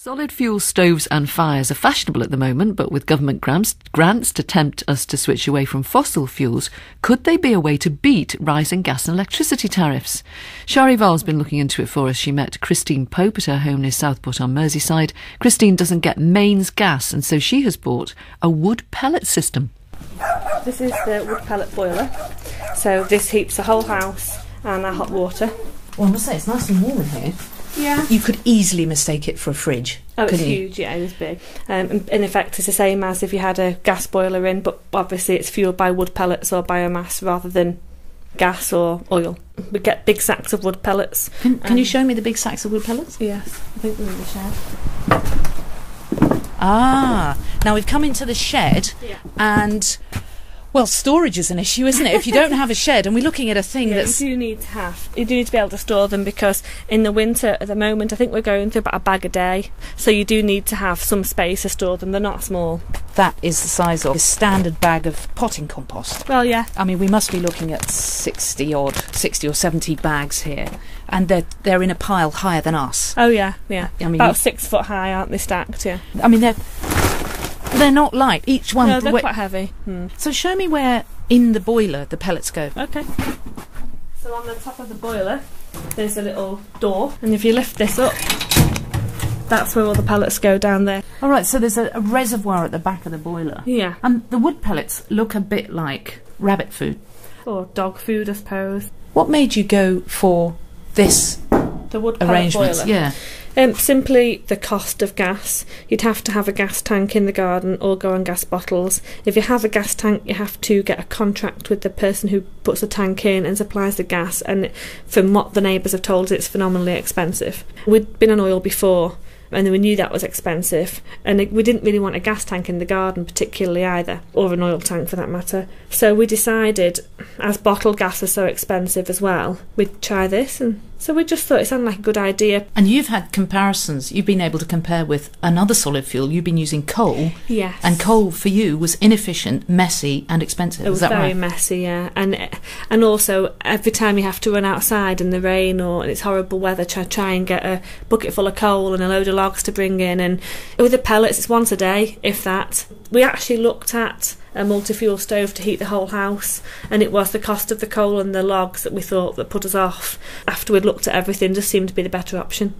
Solid fuel stoves and fires are fashionable at the moment, but with government grants to tempt us to switch away from fossil fuels, could they be a way to beat rising gas and electricity tariffs? Shari Val's been looking into it for us. She met Christine Pope at her home near Southport on Merseyside. Christine doesn't get mains gas, and so she has bought a wood pellet system. This is the wood pellet boiler. So this heats the whole house and our hot water. Well, I must say, it's nice and warm in here. Yeah. You could easily mistake it for a fridge. Oh, it's huge, yeah, it is big. In effect, it's the same as if you had a gas boiler in, but obviously it's fuelled by wood pellets or biomass rather than gas or oil. We get big sacks of wood pellets. Can you show me the big sacks of wood pellets? Yes, I think they're in the shed. Ah, now we've come into the shed, Yeah. And, well, storage is an issue, isn't it? If you don't have a shed, and we're looking at a thing that's... You do need to be able to store them, because in the winter at the moment I think we're going through about a bag a day, so you do need to have some space to store them. They're not small. That is the size of a standard bag of potting compost. Well, yeah. I mean, we must be looking at 60 or 70 bags here, and they're in a pile higher than us. Oh yeah, yeah. I mean, about 6 foot high, aren't they, stacked? Yeah. I mean, they're not light. Each one... No, they're quite heavy. So show me where in the boiler the pellets go. Okay. So on the top of the boiler there's a little door, and if you lift this up, that's where all the pellets go down there. All right, so there's a reservoir at the back of the boiler. Yeah. And the wood pellets look a bit like rabbit food. Or dog food, I suppose. What made you go for this The wood pellet arrangement? boiler. Yeah. Simply the cost of gas. You'd have to have a gas tank in the garden or go on gas bottles. If you have a gas tank, you have to get a contract with the person who puts the tank in and supplies the gas, and from what the neighbours have told us, it's phenomenally expensive. We'd been on oil before, and we knew that was expensive, and we didn't really want a gas tank in the garden particularly either, or an oil tank for that matter. So we decided, as bottled gas is so expensive as well, we'd try this, and so we just thought it sounded like a good idea. And you've had comparisons. You've been able to compare with another solid fuel. You've been using coal. Yes. And coal for you was inefficient, messy and expensive. It was very messy, yeah. And also, every time you have to run outside in the rain or it's horrible weather, try and get a bucket full of coal and a load of logs to bring in. And with the pellets, it's once a day, if that. We actually looked at a multi-fuel stove to heat the whole house, and it was the cost of the coal and the logs that we thought that put us off. After we'd looked at everything, just seemed to be the better option.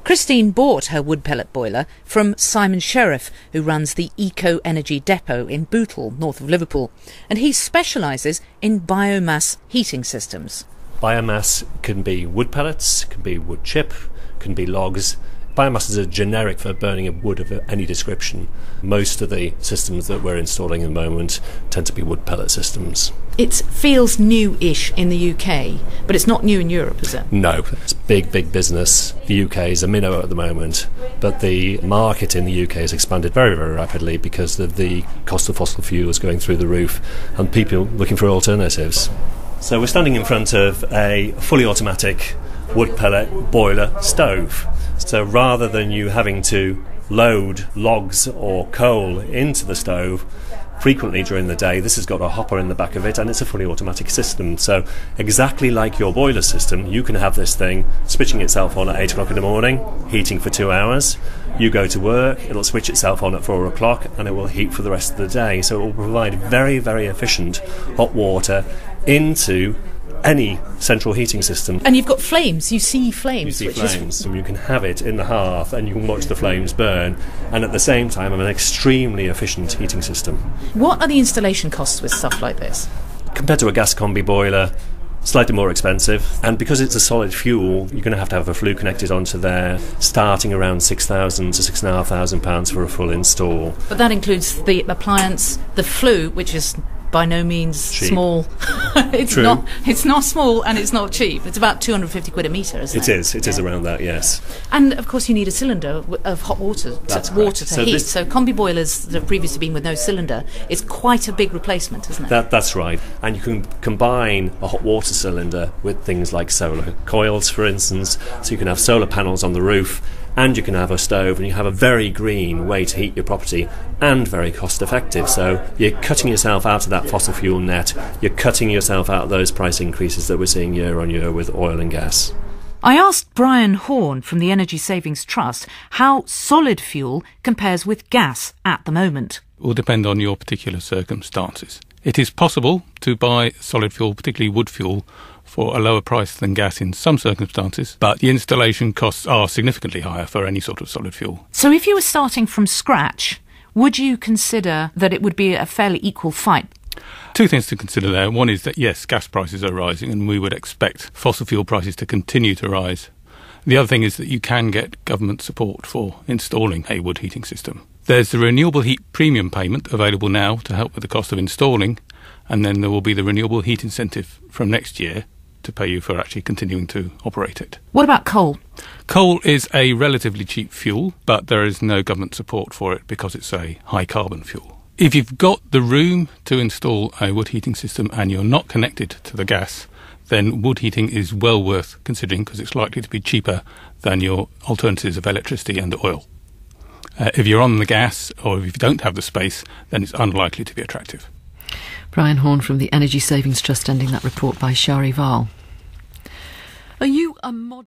Christine bought her wood pellet boiler from Simon Sheriff, who runs the Eco Energy Depot in Bootle, north of Liverpool, and he specialises in biomass heating systems. Biomass can be wood pellets, can be wood chip, can be logs. Biomass is a generic for burning of wood of any description. Most of the systems that we're installing at the moment tend to be wood pellet systems. It feels new-ish in the UK, but it's not new in Europe, is it? No, it's big business. The UK is a minnow at the moment, but the market in the UK has expanded very, very rapidly because of the cost of fossil fuels going through the roof and people looking for alternatives. So we're standing in front of a fully automatic wood pellet boiler stove. So rather than you having to load logs or coal into the stove frequently during the day, this has got a hopper in the back of it, and it's a fully automatic system. So exactly like your boiler system, you can have this thing switching itself on at 8 o'clock in the morning, heating for 2 hours. You go to work, it'll switch itself on at 4 o'clock, and it will heat for the rest of the day. So it will provide very, very efficient hot water into any central heating system. And you've got flames, you see flames. You see flames, and you can have it in the hearth and you can watch the flames burn, and at the same time have an extremely efficient heating system. What are the installation costs with stuff like this? Compared to a gas combi boiler, slightly more expensive, and because it's a solid fuel, you're going to have a flue connected onto there, starting around £6,000 to £6,500 for a full install. But that includes the appliance, the flue, which is by no means cheap. Small. It's True. It's not small, and it's not cheap. It's about 250 quid a metre, isn't it? It is around that, yes. And of course you need a cylinder of hot water, water to heat. So combi boilers that have previously been with no cylinder, it's quite a big replacement, isn't it? That's right. And you can combine a hot water cylinder with things like solar coils, for instance, so you can have solar panels on the roof, and you can have a stove, and you have a very green way to heat your property and very cost effective. So you're cutting yourself out of that fossil fuel net, you're cutting yourself out of those price increases that we're seeing year on year with oil and gas. I asked Brian Horn from the Energy Savings Trust how solid fuel compares with gas at the moment. It will depend on your particular circumstances. It is possible to buy solid fuel, particularly wood fuel, for a lower price than gas in some circumstances, but the installation costs are significantly higher for any sort of solid fuel. So if you were starting from scratch, would you consider that it would be a fairly equal fight? Two things to consider there. One is that, yes, gas prices are rising and we would expect fossil fuel prices to continue to rise. The other thing is that you can get government support for installing a wood heating system. There's the renewable heat premium payment available now to help with the cost of installing, and then there will be the renewable heat incentive from next year to pay you for actually continuing to operate it. What about coal? Coal is a relatively cheap fuel, but there is no government support for it because it's a high carbon fuel. If you've got the room to install a wood heating system and you're not connected to the gas, then wood heating is well worth considering because it's likely to be cheaper than your alternatives of electricity and oil. If you're on the gas or if you don't have the space, then it's unlikely to be attractive. Brian Horn from the Energy Savings Trust, ending that report by Shari Val. Are you a mod...